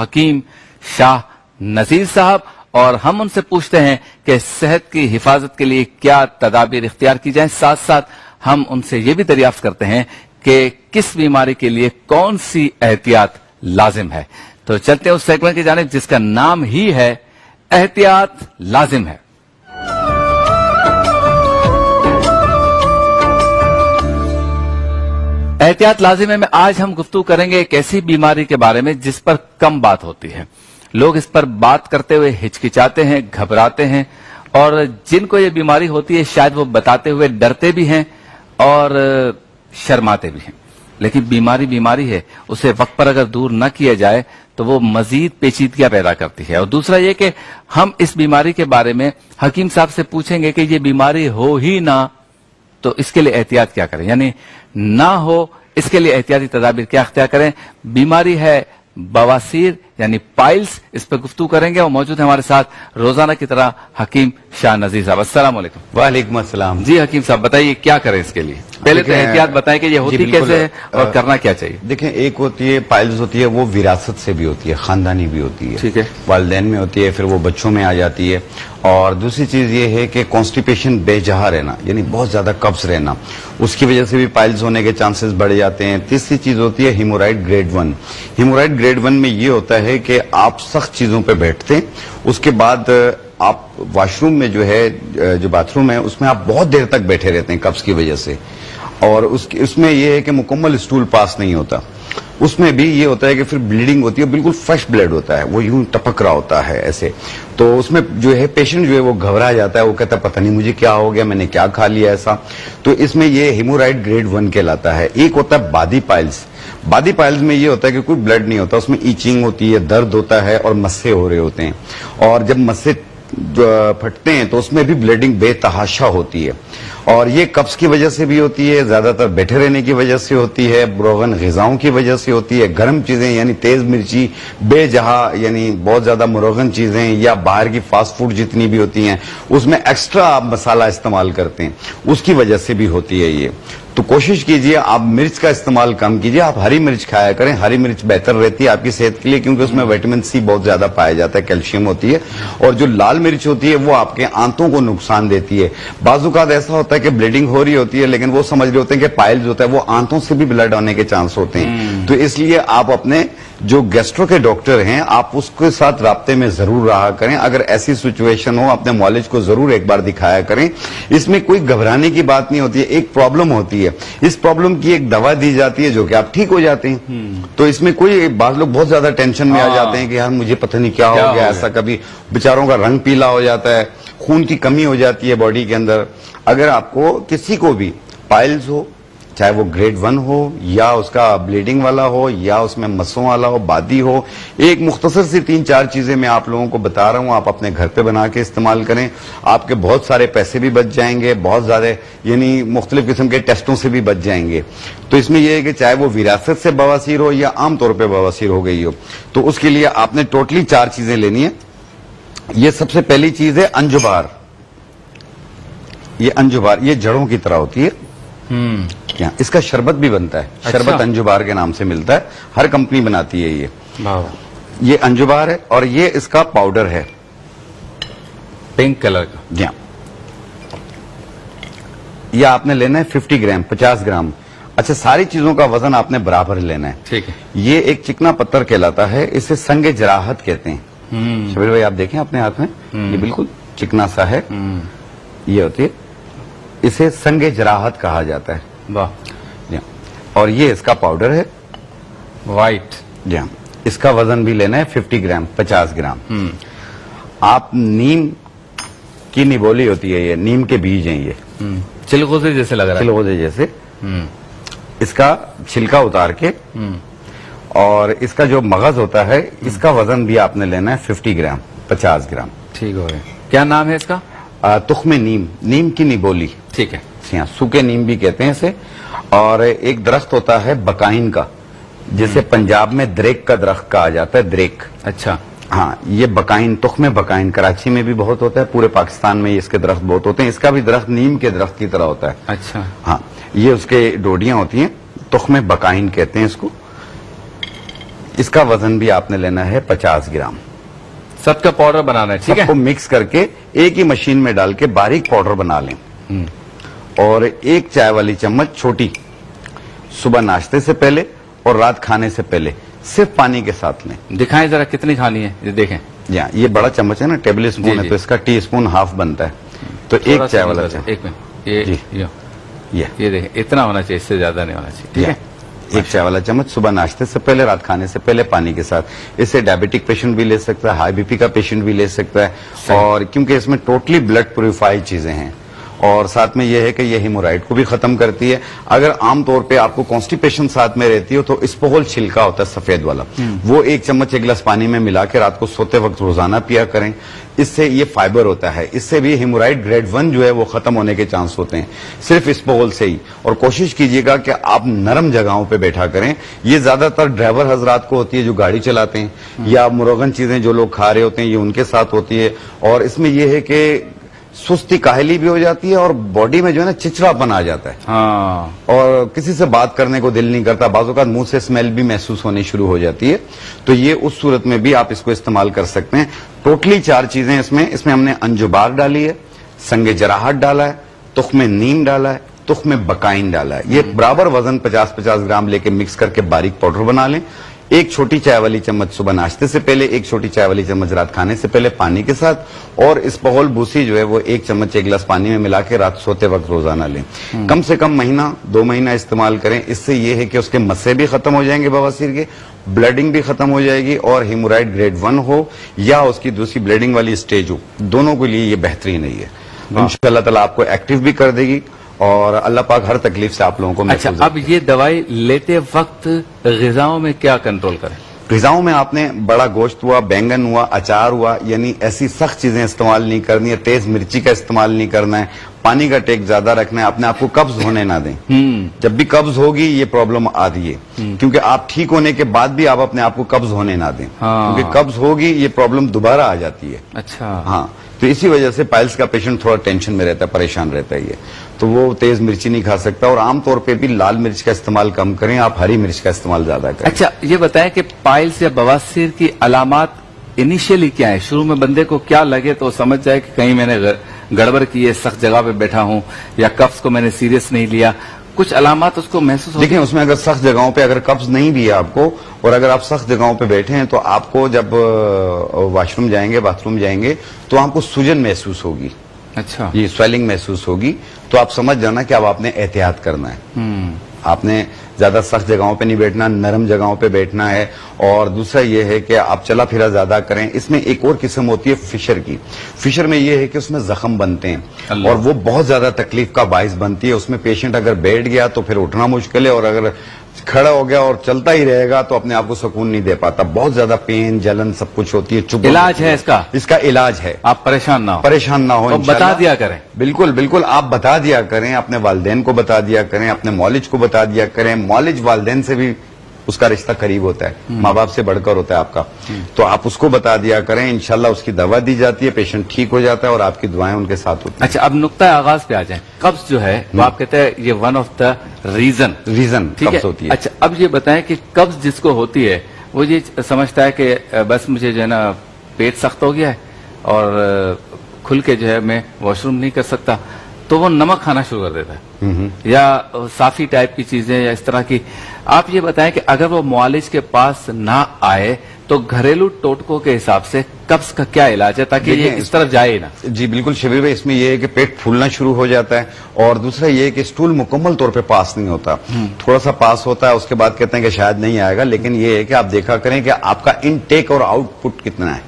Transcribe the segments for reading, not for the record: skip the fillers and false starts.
हकीम शाह नजीर साहब, और हम उनसे पूछते हैं कि सेहत की हिफाजत के लिए क्या तदाबीर इख्तियार की जाए। साथ साथ हम उनसे ये भी दरियाफ्त करते हैं कि किस बीमारी के लिए कौन सी एहतियात लाजिम है। तो चलते हैं उस सेगमेंट की जानिब जिसका नाम ही है एहतियात लाजिम है। एहतियात लाजिम है में आज हम गुफ्तगू करेंगे एक ऐसी बीमारी के बारे में जिस पर कम बात होती है। लोग इस पर बात करते हुए हिचकिचाते हैं, घबराते हैं, और जिनको ये बीमारी होती है शायद वो बताते हुए डरते भी हैं और शर्माते भी हैं। लेकिन बीमारी बीमारी है, उसे वक्त पर अगर दूर न किया जाए तो वो मजीद पेचीदगियां पैदा करती है। और दूसरा ये कि हम इस बीमारी के बारे में हकीम साहब से पूछेंगे कि ये बीमारी हो ही ना तो इसके लिए एहतियात क्या करें, यानी ना हो इसके लिए एहतियाती तदाबीर क्या अख्तियार करें। बीमारी है बवासीर यानी पाइल्स, इस पर गुफ्तगू करेंगे और मौजूद है हमारे साथ रोजाना की तरह हकीम शाह नजीर साहब। अस्सलाम वालेकुम। वालेकुम अस्सलाम। जी हकीम साहब बताइए क्या करें इसके लिए, पहले तो एहतियात बताएं कि ये होती कैसे है और करना क्या चाहिए। देखें, एक होती है पाइल्स होती है, वो विरासत से भी होती है, खानदानी भी होती है, ठीक है, वालिदैन में होती है, फिर वो बच्चों में आ जाती है। और दूसरी चीज ये है कि कॉन्स्टिपेशन बेजहा रहना, यानी बहुत ज्यादा कब्ज रहना, उसकी वजह से भी पाइल्स होने के चांसेस बढ़ जाते हैं। तीसरी चीज होती है हेमोराइड ग्रेड 1। हेमोराइड ग्रेड 1 में ये होता है कि आप सख्त चीजों पे बैठते हैं, उसके बाद आप वॉशरूम में जो है, जो बाथरूम है, उसमें आप बहुत देर तक बैठे रहते हैं कब्ज की वजह से, और उसमें यह है कि मुकम्मल स्टूल पास नहीं होता। उसमें भी ये होता है कि फिर ब्लीडिंग होती है, बिल्कुल फ्रेश ब्लड होता है, वो यूं टपक रहा होता है ऐसे। तो उसमें जो है पेशेंट जो है वो घबरा जाता है, वो कहता है पता नहीं मुझे क्या हो गया, मैंने क्या खा लिया ऐसा। तो इसमें ये हेमोराइड ग्रेड 1 कहलाता है। एक होता है बादी पाइल्स। बादी पाइल्स में ये होता है कि कोई ब्लड नहीं होता, उसमें ईचिंग होती है, दर्द होता है और मस्से हो रहे होते हैं, और जब मस्से फटते हैं तो उसमें भी ब्लीडिंग बेतहाशा होती है। और ये कब्ज की वजह से भी होती है, ज्यादातर बैठे रहने की वजह से होती है, रोगन ग़िज़ाओं की वजह से होती है, गर्म चीजें यानी तेज मिर्ची बेजहा यानी बहुत ज्यादा मुरगन चीजें, या बाहर की फास्ट फूड जितनी भी होती हैं उसमें एक्स्ट्रा आप मसाला इस्तेमाल करते हैं, उसकी वजह से भी होती है ये। तो कोशिश कीजिए आप मिर्च का इस्तेमाल कम कीजिए, आप हरी मिर्च खाया करें। हरी मिर्च बेहतर रहती है आपकी सेहत के लिए, क्योंकि उसमें विटामिन सी बहुत ज्यादा पाया जाता है, कैल्शियम होती है। और जो लाल मिर्च होती है वो आपके आंतों को नुकसान देती है। बाज़-औक़ात ऐसा होता है कि ब्लीडिंग हो रही होती है, लेकिन वो समझ रहे होते हैं कि पाइल्स होता है, वो आंतों से भी ब्लड होने के चांस होते हैं। तो इसलिए आप अपने जो गैस्ट्रो के डॉक्टर हैं आप उसके साथ राब्ते में जरूर रहा करें। अगर ऐसी सिचुएशन हो अपने मॉलिज को जरूर एक बार दिखाया करें। इसमें कोई घबराने की बात नहीं होती है, एक प्रॉब्लम होती है, इस प्रॉब्लम की एक दवा दी जाती है जो कि आप ठीक हो जाते हैं। तो इसमें कोई बात, लोग बहुत ज्यादा टेंशन में आ जाते हैं कि यार मुझे पता नहीं क्या हो गया, ऐसा कभी बेचारों का रंग पीला हो जाता है, खून की कमी हो जाती है बॉडी के अंदर। अगर आपको किसी को भी पाइल्स हो, चाहे वो ग्रेड 1 हो या उसका ब्लीडिंग वाला हो या उसमें मस्सों वाला हो, बादी हो, एक मुख्तसर सी 3-4 चीजें मैं आप लोगों को बता रहा हूं, आप अपने घर पे बना के इस्तेमाल करें। आपके बहुत सारे पैसे भी बच जाएंगे, बहुत ज्यादा यानी मुख्तलिफ किस्म के टेस्टों से भी बच जाएंगे। तो इसमें यह है कि चाहे वो विरासत से बवासीर हो या आमतौर पर बवासीर हो गई हो, तो उसके लिए आपने टोटली 4 चीजें लेनी है। ये सबसे पहली चीज है अंजुबार। ये अंजुबार ये जड़ों की तरह होती है, इसका शरबत भी बनता है। अच्छा। शरबत अंजुबार के नाम से मिलता है, हर कंपनी बनाती है ये अंजुबार है। और ये इसका पाउडर है पिंक कलर का। जी, ये आपने लेना है 50 ग्राम, 50 ग्राम। अच्छा, सारी चीजों का वजन आपने बराबर लेना है, ठीक है। ये एक चिकना पत्थर कहलाता है, इसे संगे जराहत कहते हैं। शबीर भाई आप देखें अपने हाथ में, ये बिल्कुल चिकना सा है, ये होती है, इसे संगे जराहत कहा जाता है। वाह। और ये इसका पाउडर है वाइट। जी, इसका वजन भी लेना है 50 ग्राम, 50 ग्राम। आप नीम की निबोली होती है, ये नीम के बीज हैं, ये चिलगोजे जैसे लग रहा है, चिलगोजे जैसे। इसका छिलका उतार के और इसका जो मगज होता है इसका वजन भी आपने लेना है 50 ग्राम, 50 ग्राम। ठीक हो गया। क्या नाम है इसका? तुख्मे नीम, नीम की निबोली, ठीक है। सूखे नीम भी कहते हैं इसे। और एक दरख्त होता है बकाइन का, जिसे पंजाब में द्रेक का दरख्त कहा जाता है, द्रेक। अच्छा। हाँ, ये बकाइन, तुख्मे बकाइन कराची में भी बहुत होता है, पूरे पाकिस्तान में इसके दरख्त बहुत होते हैं। इसका भी दरख्त नीम के दरख्त की तरह होता है। अच्छा। हाँ, ये उसके डोडियां होती हैं, तुख्मे बकाइन कहते हैं इसको। इसका वजन भी आपने लेना है 50 ग्राम। सबका पाउडर बनाना है, ठीक है। सबको मिक्स करके एक ही मशीन में डाल के बारीक पाउडर बना लें। और 1 चाय वाली चम्मच छोटी सुबह नाश्ते से पहले और रात खाने से पहले सिर्फ पानी के साथ लें। दिखाएं जरा कितनी खानी है, ये देखें। ये बड़ा चम्मच है ना, टेबल स्पून है, तो इसका टी स्पून हाफ बनता है, तो 1 चाय वाला चम्मच। एक मिनट, ये देखें, इतना होना चाहिए, इससे ज्यादा नहीं होना चाहिए, ठीक है। 1 चाय वाला चम्मच सुबह नाश्ते से पहले, रात खाने से पहले पानी के साथ। इससे डायबिटिक पेशेंट भी ले सकता है, हाई बीपी का पेशेंट भी ले सकता है। और क्योंकि इसमें टोटली ब्लड प्यूरिफाइड चीजें हैं, और साथ में यह है कि यह हिमोराइड को भी खत्म करती है। अगर आमतौर पे आपको कॉन्स्टिपेशन साथ में रहती हो तो स्पोहोल छिलका होता है सफेद वाला, वो 1 चम्मच 1 गिलास पानी में मिला के रात को सोते वक्त रोजाना पिया करें। इससे ये फाइबर होता है, इससे भी हिमोराइड ग्रेड 1 जो है वो खत्म होने के चांस होते हैं सिर्फ स्पोहोल से ही। और कोशिश कीजिएगा कि आप नरम जगहों पे बैठा करें। ये ज्यादातर ड्राइवर हजरात को होती है जो गाड़ी चलाते हैं, या मुरगन चीजें जो लोग खा रहे होते हैं, ये उनके साथ होती है। और इसमें यह है कि सुस्ती काहली भी हो जाती है और बॉडी में जो है ना चिचड़ापन आ जाता है। हाँ। और किसी से बात करने को दिल नहीं करता, बाज़ों का मुंह से स्मेल भी महसूस होनी शुरू हो जाती है। तो ये उस सूरत में भी आप इसको इस्तेमाल कर सकते हैं। टोटली 4 चीजें इसमें हमने अंजुबार डाली है, संगे जराहट डाला है, तुख्मे नीम डाला है, तुख्मे बकाइन डाला है। ये बराबर वजन 50-50 ग्राम लेके मिक्स करके बारीक पाउडर बना लें। 1 छोटी चाय वाली चम्मच सुबह नाश्ते से पहले, 1 छोटी चाय वाली चम्मच रात खाने से पहले पानी के साथ। और इस्पोहोल भूसी जो है वो 1 चम्मच 1 गिलास पानी में मिला के रात सोते वक्त रोजाना लें। कम से कम महीना 2 महीना इस्तेमाल करें। इससे ये है कि उसके मस्से भी खत्म हो जाएंगे बवासीर के, ब्लडिंग भी खत्म हो जाएगी, और हिमोराइड ग्रेड 1 हो या उसकी दूसरी ब्लीडिंग वाली स्टेज हो, दोनों के लिए ये बेहतरीन है। ये इंशाअल्लाह ताला आपको एक्टिव भी कर देगी और अल्लाह पाक हर तकलीफ से आप लोगों को अच्छा, अब ये दवाई लेते वक्त ग़िज़ाओं में क्या कंट्रोल करें? ग़िज़ाओं में आपने बड़ा गोश्त हुआ, बैंगन हुआ, अचार हुआ, यानी ऐसी सख्त चीजें इस्तेमाल नहीं करनी है। तेज मिर्ची का इस्तेमाल नहीं करना है। पानी का टेक ज्यादा रखना है। अपने आप को कब्ज होने ना दें। जब भी कब्ज होगी ये प्रॉब्लम आती है, क्योंकि आप ठीक होने के बाद भी आप अपने आप को कब्ज होने ना दें। क्योंकि कब्ज होगी ये प्रॉब्लम दोबारा आ जाती है। अच्छा। हाँ, तो इसी वजह से पाइल्स का पेशेंट थोड़ा टेंशन में रहता है, परेशान रहता है। ये तो वो तेज मिर्ची नहीं खा सकता। और आमतौर पे भी लाल मिर्च का इस्तेमाल कम करें, आप हरी मिर्च का इस्तेमाल ज्यादा करें। अच्छा, ये बताएं कि पाइल्स या बवासीर की अलामात इनिशियली क्या है? शुरू में बंदे को क्या लगे तो समझ जाए कि कहीं मैंने गड़बड़ की है, सख्त जगह पे बैठा हूं, या कब्ज को मैंने सीरियस नहीं लिया, कुछ अलामात उसको महसूस होती है? देखिए, उसमें अगर सख्त जगहों पे अगर कब्ज नहीं भी है आपको, और अगर आप सख्त जगहों पे बैठे हैं, तो आपको जब वॉशरूम जाएंगे, बाथरूम जाएंगे, तो आपको सूजन महसूस होगी। अच्छा। ये स्वेलिंग महसूस होगी, तो आप समझ जाना कि अब आपने एहतियात करना है। आपने ज्यादा सख्त जगहों पे नहीं बैठना, नरम जगहों पे बैठना है। और दूसरा ये है कि आप चला फिरा ज्यादा करें। इसमें एक और किस्म होती है फिशर की। फिशर में ये है कि उसमें जख्म बनते हैं और वो बहुत ज्यादा तकलीफ का बाइस बनती है। उसमें पेशेंट अगर बैठ गया तो फिर उठना मुश्किल है, और अगर खड़ा हो गया और चलता ही रहेगा तो अपने आप को सुकून नहीं दे पाता। बहुत ज्यादा पेन, जलन सब कुछ होती है। चुभ इलाज है इसका? इसका इलाज है। आप परेशान ना हो, तो बता दिया करें। बिल्कुल बिल्कुल, आप बता दिया करें, अपने वालिदैन को बता दिया करें, अपने मौलिज को बता दिया करें। मौलिज वालिदैन से भी उसका रिश्ता करीब होता है, माँ बाप से बढ़कर होता है आपका। तो आप उसको बता दिया करें, इंशाल्लाह उसकी दवा दी जाती है, पेशेंट ठीक हो जाता है और आपकी दुआएं उनके साथ होती हैं। अच्छा, अब नुक्ता आगाज पे आ जाए। कब्ज जो है वो आप कहते हैं ये वन ऑफ द रीजन कब्ज होती है। अच्छा, अब ये बताएं कि कब्ज जिसको होती है वो ये समझता है कि बस मुझे जो है ना पेट सख्त हो गया है और खुल के जो है मैं वॉशरूम नहीं कर सकता, तो वो नमक खाना शुरू कर देता है, या साफी टाइप की चीजें या इस तरह की। आप ये बताएं कि अगर वो मुआलिज के पास ना आए तो घरेलू टोटकों के हिसाब से कब्ज का क्या इलाज है, ताकि ये इस तरफ जाए ना? जी बिल्कुल शबीर भाई, इसमें यह है कि पेट फूलना शुरू हो जाता है, और दूसरा ये है कि स्टूल मुकम्मल तौर पे पास नहीं होता, थोड़ा सा पास होता है, उसके बाद कहते हैं कि शायद नहीं आएगा। लेकिन ये है कि आप देखा करें कि आपका इनटेक और आउटपुट कितना है,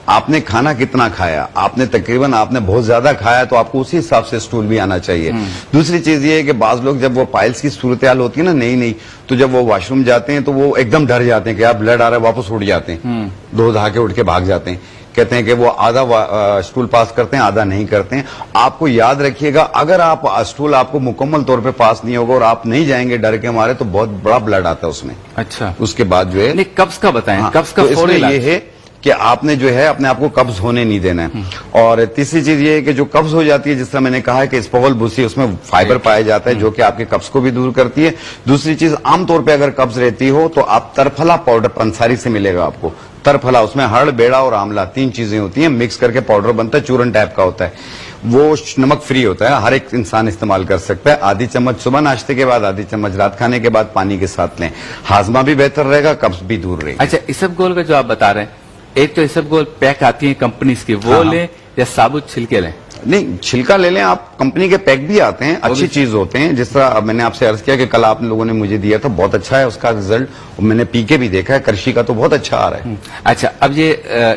आपने खाना कितना खाया। आपने तकरीबन आपने बहुत ज्यादा खाया तो आपको उसी हिसाब से स्टूल भी आना चाहिए। दूसरी चीज ये है कि बाज लोग जब वो पाइल्स की सूरत हाल होती है ना नई, तो जब वो वॉशरूम जाते हैं तो वो एकदम डर जाते हैं कि यार ब्लड आ रहा है, वापस उठ जाते हैं, दो दहा के उठ के भाग जाते हैं। कहते हैं कि वो आधा स्टूल पास करते हैं, आधा नहीं करते हैं। आपको याद रखिएगा, अगर आप स्टूल आपको मुकम्मल तौर पे पास नहीं होगा और आप नहीं जाएंगे डर के मारे, तो बहुत बड़ा ब्लड आता है उसमें। अच्छा, उसके बाद जो है कब्ज का बताएं। हाँ, कब्ज का तो इसमें ये है कि आपने जो है अपने आप को कब्ज होने नहीं देना है। और तीसरी चीज ये है कि जो कब्ज हो जाती है, जिस तरह मैंने कहा है कि स्पोगल भूसी, उसमें फाइबर पाया जाता है जो कि आपके कब्ज को भी दूर करती है। दूसरी चीज, आमतौर पर अगर कब्ज रहती हो तो आप तरफला पाउडर पंसारी से मिलेगा आपको, तरफला, उसमें हड़, बेड़ा और आंवला 3 चीजें होती हैं, मिक्स करके पाउडर बनता है, चूरन टाइप का होता है, वो नमक फ्री होता है, हर एक इंसान इस्तेमाल कर सकता है। आधी चम्मच सुबह नाश्ते के बाद, आधी चम्मच रात खाने के बाद पानी के साथ लें, हाजमा भी बेहतर रहेगा, कब्ज भी दूर रहेगी। अच्छा, इसबगोल का जो आप बता रहे हैं, एक तो इसबगोल पैक आती है कंपनीज की, वो लें या साबुत छिलके लें? नहीं, छिलका ले लें आप, कंपनी के पैक भी आते हैं, अच्छी चीज होते हैं। जिस तरह अब मैंने आपसे अर्ज किया कि कल आप लोगों ने मुझे दिया था, बहुत अच्छा है उसका रिजल्ट, मैंने पी के भी देखा है, कृषि का तो बहुत अच्छा आ रहा है। अच्छा, अब ये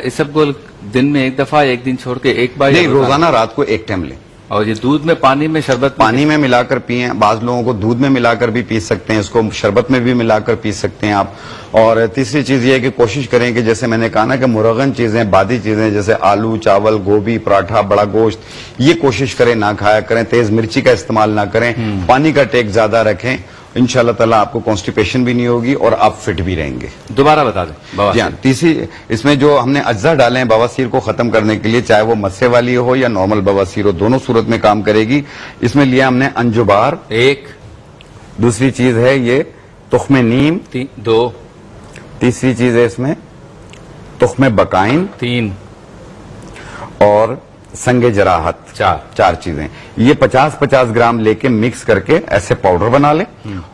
इसबगोल दिन में एक दफा, एक दिन छोड़ के एक बार? नहीं, रोजाना रात को एक टाइम लें। और ये दूध में, पानी में, शरबत में? पानी में मिलाकर पिए, बाज लोगों को दूध में मिलाकर भी पी सकते हैं, इसको शरबत में भी मिलाकर पी सकते हैं आप। और तीसरी चीज ये है कि कोशिश करें कि जैसे मैंने कहा ना कि मुरगन चीजें, बादी चीजें जैसे आलू, चावल, गोभी, पराठा, बड़ा गोश्त, ये कोशिश करें ना खाया करें, तेज मिर्ची का इस्तेमाल ना करें, पानी का टेक ज्यादा रखें, इंशाल्लाह ताला आपको कॉन्स्टिपेशन भी नहीं होगी और आप फिट भी रहेंगे। दोबारा बता दें। जी हाँ, तीसरी इसमें जो हमने अज्जा डाले हैं बवासीर को खत्म करने के लिए, चाहे वो मस्से वाली हो या नॉर्मल बवासीर हो, दोनों सूरत में काम करेगी। इसमें लिया हमने अंजुबार, एक। दूसरी चीज है ये तुख्मे नीम, 2। तीसरी चीज है इसमें तुख्मे बकाइन, 3। और संगे जराहत, 4 चीजें। ये 50-50 ग्राम लेके मिक्स करके ऐसे पाउडर बना लें,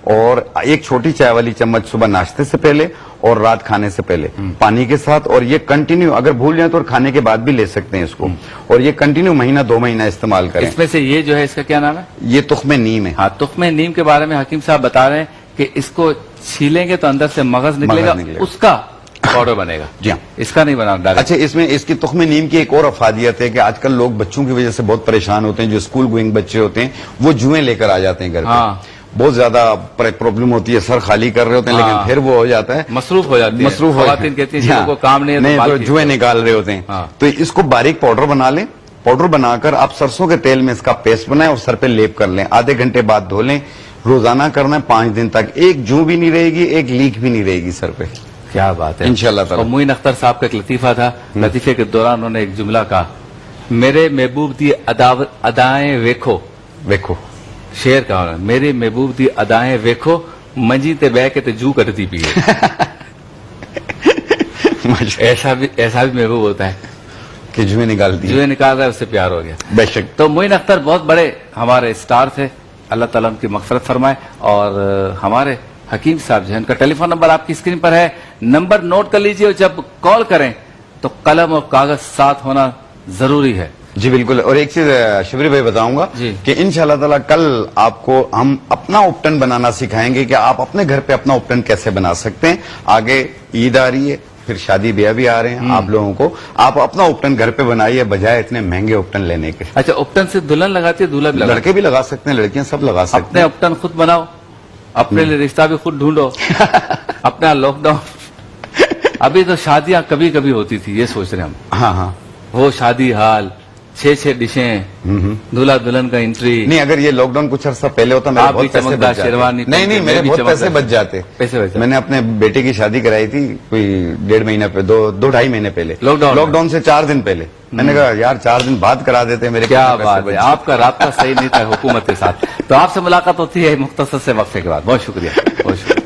और एक छोटी चाय वाली चम्मच सुबह नाश्ते से पहले और रात खाने से पहले पानी के साथ। और ये कंटिन्यू, अगर भूल जाए तो और खाने के बाद भी ले सकते हैं इसको, और ये कंटिन्यू महीना 2 महीना इस्तेमाल करें। इसमें से ये जो है, इसका क्या नाम है? ये तुख्मे नीम है। हाँ, तुख्मे नीम के बारे में हकीम साहब बता रहे हैं कि इसको छीलेंगे तो अंदर से मगज निकलेगा, उसका पाउडर बनेगा। जी हाँ, इसका नहीं बना डायरेक्ट। अच्छा, इसमें इसकी तुख्मे नीम की एक और अफादियत है कि आजकल लोग बच्चों की वजह से बहुत परेशान होते हैं, जो स्कूल गोइंग बच्चे होते हैं, वो जुएं लेकर आ जाते हैं घर पे। बहुत ज्यादा प्रॉब्लम होती है, सर खाली कर रहे होते हैं, लेकिन फिर वो हो जाता है, मसरूफ हो जाती है, मसरूफ हो जाती है, को काम नहीं तो जुएं निकाल रहे होते हैं। तो इसको बारीक पाउडर बना लें, पाउडर बनाकर आप सरसों के तेल में इसका पेस्ट बनाएं और सर पे लेप कर लें, आधे घंटे बाद धो लें। रोजाना करना है 5 दिन तक, एक जू भी नहीं रहेगी, एक लीक भी नहीं रहेगी सर पे। क्या बात है, इंशाल्लाह ताला। और मोइन अख्तर साहब का एक लतीफा था, लतीफे के दौरान उन्होंने एक जुमला कहा, मेरे महबूब दी अदाएं वेखो, वेखो, शेर कहा उन्होंने, मेरे महबूब दी अदाएं वेखो, मंजी ते बह के ते जू कटती पी। ऐसा भी महबूब होता है कि जुए निकाल रहा है, उससे प्यार हो गया। बेशक। तो मोइन अख्तर बहुत बड़े हमारे स्टार थे, अल्लाह ताला उनकी मग़फ़िरत फरमाए। और हमारे हकीम साहब जो है, उनका टेलीफोन नंबर आपकी स्क्रीन पर है, नंबर नोट कर लीजिए, और जब कॉल करें तो कलम और कागज साथ होना जरूरी है। जी बिल्कुल। और एक चीज शबरी भाई बताऊंगा कि इंशाल्लाह ताला कल आपको हम अपना उपटन बनाना सिखाएंगे कि आप अपने घर पे अपना उपटन कैसे बना सकते हैं। आगे ईद आ रही है, फिर शादी ब्याह भी आ रहे हैं आप लोगों को, आप अपना उपटन घर पे बनाइए बजाय इतने महंगे उपटन लेने के। अच्छा, उपटन से दुल्हन लगाती है, दूल्हा भी लगाती है? लड़के भी लगा सकते हैं, लड़कियां सब लगा सकते हैं। अपने उपटन खुद बनाओ, अपने लिए रिश्ता भी खुद ढूंढो। अपना लॉकडाउन, अभी तो शादियां कभी कभी होती थी, ये सोच रहे हम। हाँ हाँ, वो शादी हाल, 6 डिशें, दूल्हा दुल्हन का एंट्री। नहीं, अगर ये लॉकडाउन कुछ अर्सा पहले होता मेरे बहुत पैसे बच जाते। नहीं, मेरे बहुत पैसे बच जाते। मैंने अपने बेटे की शादी कराई थी कोई 1.5 महीना पे, 2-2.5 महीने पहले, लॉकडाउन से 4 दिन पहले। मैंने कहा यार 4 दिन बाद करा देते मेरे। क्या बात है, आपका राब्ता सही नहीं था हुकूमत के साथ। तो आपसे मुलाकात होती है मुख्तसर से वक्फे के बाद। बहुत शुक्रिया, बहुत शुक्रिया।